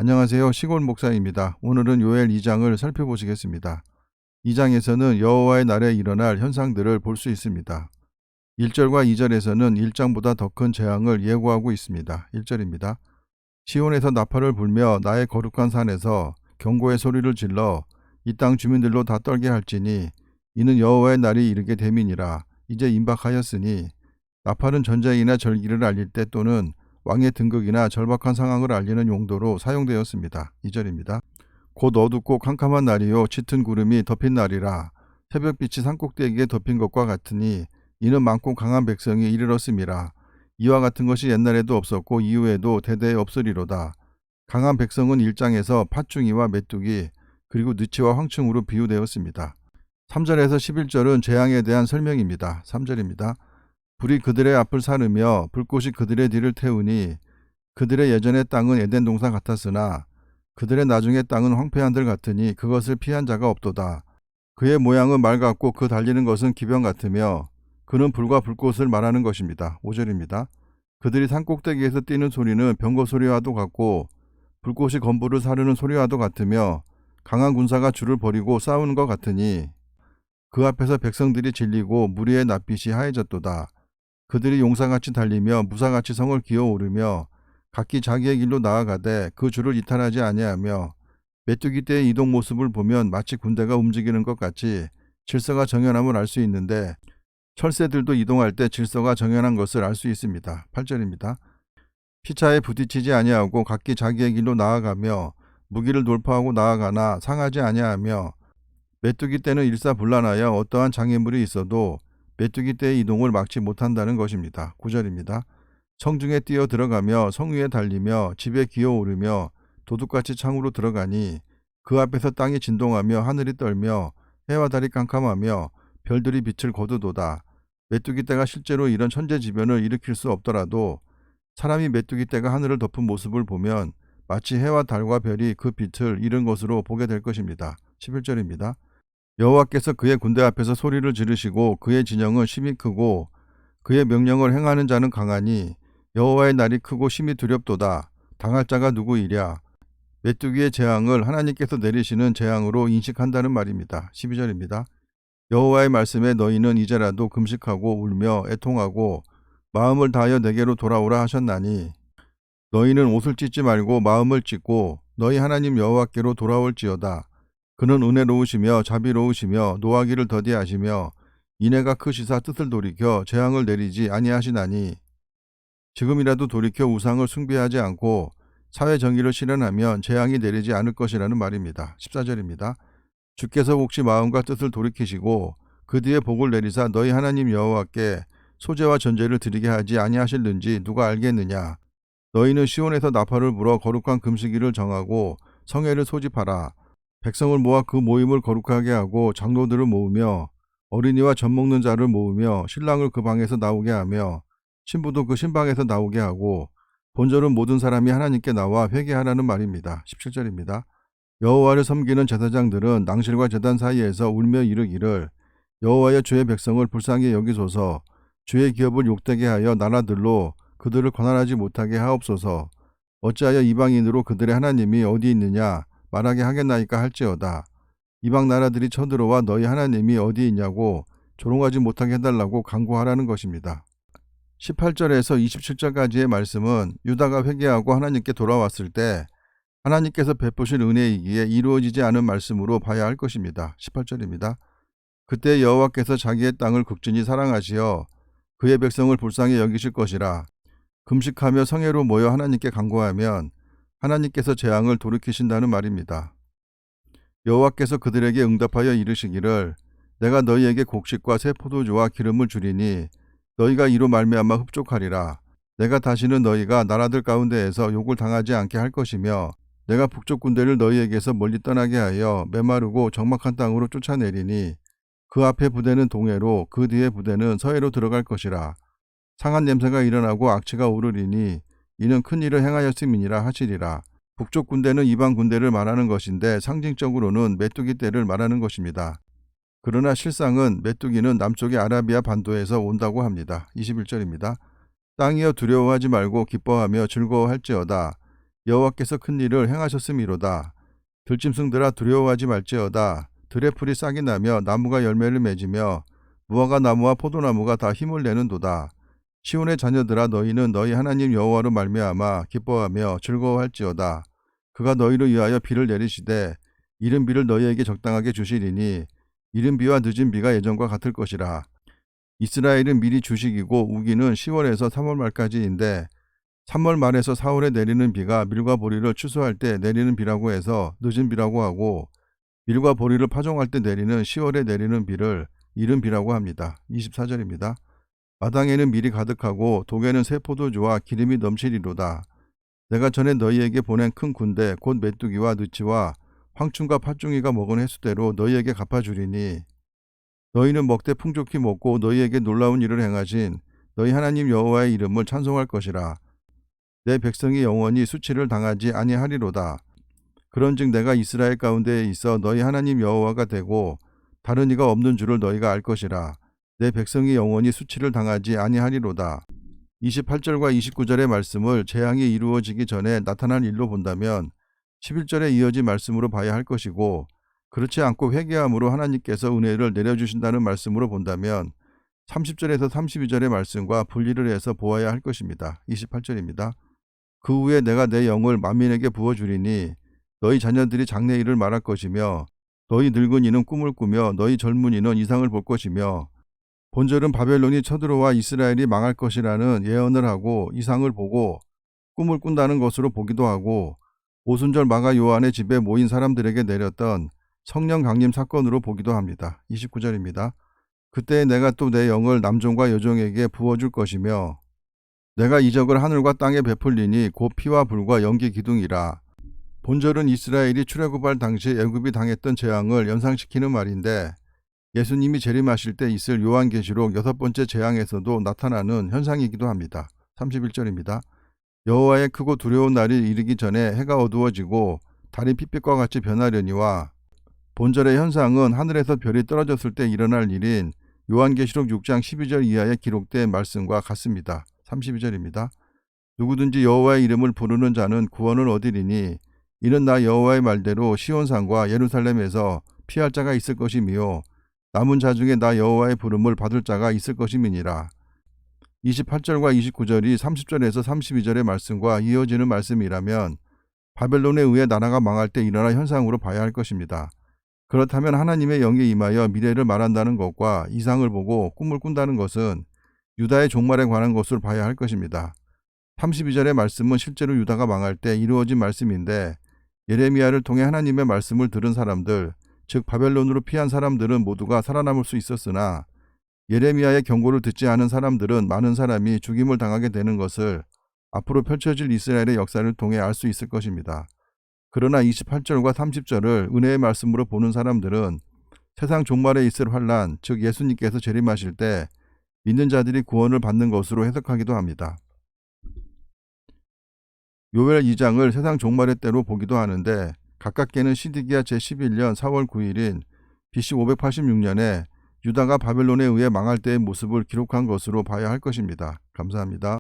안녕하세요. 시골 목사입니다. 오늘은 요엘 2장을 살펴보시겠습니다. 2장에서는 여호와의 날에 일어날 현상들을 볼 수 있습니다. 1절과 2절에서는 1장보다 더 큰 재앙을 예고하고 있습니다. 1절입니다. 시온에서 나팔을 불며 나의 거룩한 산에서 경고의 소리를 질러 이 땅 주민들로 다 떨게 할지니 이는 여호와의 날이 이르게 됨이니라. 이제 임박하였으니 나팔은 전쟁이나 절기를 알릴 때 또는 왕의 등극이나 절박한 상황을 알리는 용도로 사용되었습니다. 2절입니다. 곧 어둡고 캄캄한 날이요 짙은 구름이 덮인 날이라. 새벽빛이 산꼭대기에 덮인 것과 같으니 이는 많고 강한 백성이 이르렀음이라. 이와 같은 것이 옛날에도 없었고 이후에도 대대에 없으리로다. 강한 백성은 1장에서 팥중이와 메뚜기 그리고 느치와 황충으로 비유되었습니다. 3절에서 11절은 재앙에 대한 설명입니다. 3절입니다. 불이 그들의 앞을 사르며 불꽃이 그들의 뒤를 태우니 그들의 예전의 땅은 에덴 동산 같았으나 그들의 나중의 땅은 황폐한 들 같으니 그것을 피한 자가 없도다. 그의 모양은 말 같고 그 달리는 것은 기병 같으며 그는 불과 불꽃을 말하는 것입니다. 5절입니다. 그들이 산꼭대기에서 뛰는 소리는 병거 소리와도 같고 불꽃이 건부를 사르는 소리와도 같으며 강한 군사가 줄을 버리고 싸우는 것 같으니 그 앞에서 백성들이 질리고 무리의 낯빛이 하얘졌도다. 그들이 용사같이 달리며 무사같이 성을 기어오르며 각기 자기의 길로 나아가되 그 줄을 이탈하지 아니하며 메뚜기 떼의 이동 모습을 보면 마치 군대가 움직이는 것 같이 질서가 정연함을 알 수 있는데 철새들도 이동할 때 질서가 정연한 것을 알 수 있습니다. 8절입니다. 피차에 부딪히지 아니하고 각기 자기의 길로 나아가며 무기를 돌파하고 나아가나 상하지 아니하며 메뚜기 떼는 일사불란하여 어떠한 장애물이 있어도 메뚜기 떼의 이동을 막지 못한다는 것입니다. 9절입니다. 성중에 뛰어 들어가며 성 위에 달리며 집에 기어오르며 도둑같이 창으로 들어가니 그 앞에서 땅이 진동하며 하늘이 떨며 해와 달이 깜깜하며 별들이 빛을 거두도다. 메뚜기 떼가 실제로 이런 천재지변을 일으킬 수 없더라도 사람이 메뚜기 떼가 하늘을 덮은 모습을 보면 마치 해와 달과 별이 그 빛을 잃은 것으로 보게 될 것입니다. 11절입니다. 여호와께서 그의 군대 앞에서 소리를 지르시고 그의 진영은 심히 크고 그의 명령을 행하는 자는 강하니 여호와의 날이 크고 심히 두렵도다. 당할 자가 누구이랴. 메뚜기의 재앙을 하나님께서 내리시는 재앙으로 인식한다는 말입니다. 12절입니다. 여호와의 말씀에 너희는 이제라도 금식하고 울며 애통하고 마음을 다하여 내게로 돌아오라 하셨나니 너희는 옷을 찢지 말고 마음을 찢고 너희 하나님 여호와께로 돌아올지어다. 그는 은혜로우시며 자비로우시며 노하기를 더디하시며 인애가 크시사 뜻을 돌이켜 재앙을 내리지 아니하시나니 지금이라도 돌이켜 우상을 숭배하지 않고 사회정의를 실현하면 재앙이 내리지 않을 것이라는 말입니다. 14절입니다. 주께서 혹시 마음과 뜻을 돌이키시고 그 뒤에 복을 내리사 너희 하나님 여호와께 소제와 전제를 드리게 하지 아니하실는지 누가 알겠느냐. 너희는 시온에서 나팔을 불어 거룩한 금식일을 정하고 성회를 소집하라. 백성을 모아 그 모임을 거룩하게 하고 장로들을 모으며 어린이와 젖 먹는 자를 모으며 신랑을 그 방에서 나오게 하며 신부도 그 신방에서 나오게 하고 본절은 모든 사람이 하나님께 나와 회개하라는 말입니다. 17절입니다. 여호와를 섬기는 제사장들은 낭실과 제단 사이에서 울며 이르기를 여호와의 주의 백성을 불쌍히 여기소서. 주의 기업을 욕되게 하여 나라들로 그들을 권한하지 못하게 하옵소서. 어찌하여 이방인으로 그들의 하나님이 어디 있느냐 말하게 하겠나이까 할지어다. 이방 나라들이 쳐들어와 너희 하나님이 어디 있냐고 조롱하지 못하게 해달라고 간구하라는 것입니다. 18절에서 27절까지의 말씀은 유다가 회개하고 하나님께 돌아왔을 때 하나님께서 베푸신 은혜이기에 이루어지지 않은 말씀으로 봐야 할 것입니다. 18절입니다. 그때 여호와께서 자기의 땅을 극진히 사랑하시어 그의 백성을 불쌍히 여기실 것이라. 금식하며 성회로 모여 하나님께 간구하면 하나님께서 재앙을 돌이키신다는 말입니다. 여호와께서 그들에게 응답하여 이르시기를 내가 너희에게 곡식과 새 포도주와 기름을 주리니 너희가 이로 말미암아 흡족하리라. 내가 다시는 너희가 나라들 가운데에서 욕을 당하지 않게 할 것이며 내가 북쪽 군대를 너희에게서 멀리 떠나게 하여 메마르고 적막한 땅으로 쫓아내리니 그 앞에 부대는 동해로 그 뒤에 부대는 서해로 들어갈 것이라. 상한 냄새가 일어나고 악취가 오르리니 이는 큰 일을 행하였음이니라 하시리라. 북쪽 군대는 이방 군대를 말하는 것인데 상징적으로는 메뚜기 떼를 말하는 것입니다. 그러나 실상은 메뚜기는 남쪽의 아라비아 반도에서 온다고 합니다. 21절입니다. 땅이여 두려워하지 말고 기뻐하며 즐거워할지어다. 여호와께서 큰 일을 행하셨음이로다. 들짐승들아 두려워하지 말지어다. 들의 풀이 싹이 나며 나무가 열매를 맺으며 무화과 나무와 포도나무가 다 힘을 내는도다. 시온의 자녀들아 너희는 너희 하나님 여호와로 말미암아 기뻐하며 즐거워할지어다. 그가 너희를 위하여 비를 내리시되 이른 비를 너희에게 적당하게 주시리니 이른 비와 늦은 비가 예전과 같을 것이라. 이스라엘은 미리 주식이고 우기는 10월에서 3월 말까지인데 3월 말에서 4월에 내리는 비가 밀과 보리를 추수할 때 내리는 비라고 해서 늦은 비라고 하고 밀과 보리를 파종할 때 내리는 10월에 내리는 비를 이른 비라고 합니다. 24절입니다. 마당에는 밀이 가득하고 독에는 새 포도주와 기름이 넘치리로다. 내가 전에 너희에게 보낸 큰 군대 곧 메뚜기와 느치와 황충과 팥중이가 먹은 횟수대로 너희에게 갚아주리니 너희는 먹되 풍족히 먹고 너희에게 놀라운 일을 행하신 너희 하나님 여호와의 이름을 찬송할 것이라. 내 백성이 영원히 수치를 당하지 아니하리로다. 그런즉 내가 이스라엘 가운데에 있어 너희 하나님 여호와가 되고 다른 이가 없는 줄을 너희가 알 것이라. 내 백성이 영원히 수치를 당하지 아니하리로다. 28절과 29절의 말씀을 재앙이 이루어지기 전에 나타난 일로 본다면 11절에 이어진 말씀으로 봐야 할 것이고 그렇지 않고 회개함으로 하나님께서 은혜를 내려주신다는 말씀으로 본다면 30절에서 32절의 말씀과 분리를 해서 보아야 할 것입니다. 28절입니다. 그 후에 내가 내 영을 만민에게 부어주리니 너희 자녀들이 장래일을 말할 것이며 너희 늙은이는 꿈을 꾸며 너희 젊은이는 이상을 볼 것이며 본절은 바벨론이 쳐들어와 이스라엘이 망할 것이라는 예언을 하고 이상을 보고 꿈을 꾼다는 것으로 보기도 하고 오순절 마가 요한의 집에 모인 사람들에게 내렸던 성령 강림 사건으로 보기도 합니다. 29절입니다. 그때 내가 또 내 영을 남종과 여종에게 부어줄 것이며 내가 이적을 하늘과 땅에 베풀리니 곧 피와 불과 연기 기둥이라. 본절은 이스라엘이 출애굽할 당시 애굽이 당했던 재앙을 연상시키는 말인데 예수님이 재림하실 때 있을 요한계시록 6번째 재앙에서도 나타나는 현상이기도 합니다. 31절입니다. 여호와의 크고 두려운 날이 이르기 전에 해가 어두워지고 달이 핏빛과 같이 변하려니와 본절의 현상은 하늘에서 별이 떨어졌을 때 일어날 일인 요한계시록 6장 12절 이하에 기록된 말씀과 같습니다. 32절입니다. 누구든지 여호와의 이름을 부르는 자는 구원을 얻으리니 이는 나 여호와의 말대로 시온산과 예루살렘에서 피할 자가 있을 것이며 남은 자 중에 나 여호와의 부름을 받을 자가 있을 것임이니라. 28절과 29절이 30절에서 32절의 말씀과 이어지는 말씀이라면 바벨론에 의해 나라가 망할 때 일어날 현상으로 봐야 할 것입니다. 그렇다면 하나님의 영에 임하여 미래를 말한다는 것과 이상을 보고 꿈을 꾼다는 것은 유다의 종말에 관한 것으로 봐야 할 것입니다. 32절의 말씀은 실제로 유다가 망할 때 이루어진 말씀인데 예레미야를 통해 하나님의 말씀을 들은 사람들, 즉 바벨론으로 피한 사람들은 모두가 살아남을 수 있었으나 예레미야의 경고를 듣지 않은 사람들은 많은 사람이 죽임을 당하게 되는 것을 앞으로 펼쳐질 이스라엘의 역사를 통해 알 수 있을 것입니다. 그러나 28절과 30절을 은혜의 말씀으로 보는 사람들은 세상 종말에 있을 환난, 즉 예수님께서 재림하실 때 믿는 자들이 구원을 받는 것으로 해석하기도 합니다. 요엘 2장을 세상 종말의 때로 보기도 하는데 가깝게는 시드기야 제11년 4월 9일인 BC 586년에 유다가 바벨론에 의해 망할 때의 모습을 기록한 것으로 봐야 할 것입니다. 감사합니다.